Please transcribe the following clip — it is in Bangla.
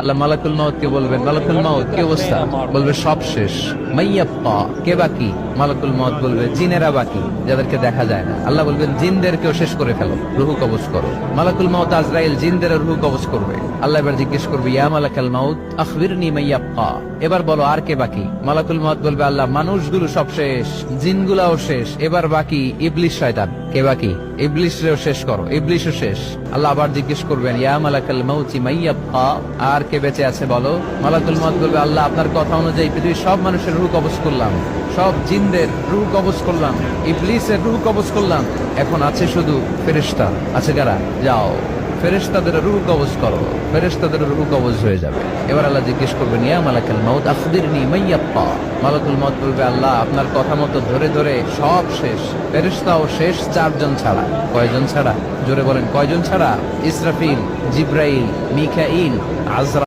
আল্লাহ মালাকুল মাউত কে বলবেন, মালাকুল মাউত কি অবস্থা? বলবে সব শেষ। মাইয়াপ্পা, কে বাকি? মালাকুল মাউত বলবে জিনেরা বাকি, যাদেরকে দেখা যায় না। আল্লাহ বলবেন জিনদেরকেও শেষ করে ফেলো, রুহু কবজ করো। মালাকুল মাউত আজরাইল জিনদের রুহু কবজ করবে। আল্লাহ এবার জিজ্ঞেস করবে, ইয়া মালাকাল মাউত আখবিরনি মাইয়াপ্পা, এবার বলো আর কে বাকি? মালাকুল মাউত বলবে, আল্লাহ মানুষগুলো সব শেষ, জিনগুলাও শেষ, এবার বাকি ইবলিশ শয়তান। কে বাকি? ইবলিশরেও শেষ করো, ইবলিশও শেষ। আল্লাহ আবার জিজ্ঞেস করবেন, ইয়া মালাকাল মাউতি মাইয়াব্বা, আর কে বেঁচে আছে বলো? মালাকুল মাউত বলবে, আল্লাহ আপনার কথা অনুযায়ী পৃথিবীর সব মানুষের রূহ কবজ করলাম, সব জিনদের রূহ কবজ করলাম, ইবলিসের রূহ কবজ করলাম, এখন আছে শুধু ফেরেশতা। আছে কারা? যাও ফেরেশতাদের রূহ কবজ করো। ফেরেশতাদের রূহ কবজ হয়ে যাবে। এবার আল্লাহ জিজ্ঞেস করবেন, ইয়া মালাকাল মাউত আখবিরনি মাইয়াব্বা। মালাকুল মাউত বলবে, আল্লাহ আপনার কথা মতো ধরে ধরে সব শেষ, ফেরেশতাও শেষ, 4 জন ছাড়া। কয়জন ছাড়া? জোরে বলেন, কয়জন ছাড়া? ইসরাফিল, জিব্রাইল, মিকাইল, আজরা।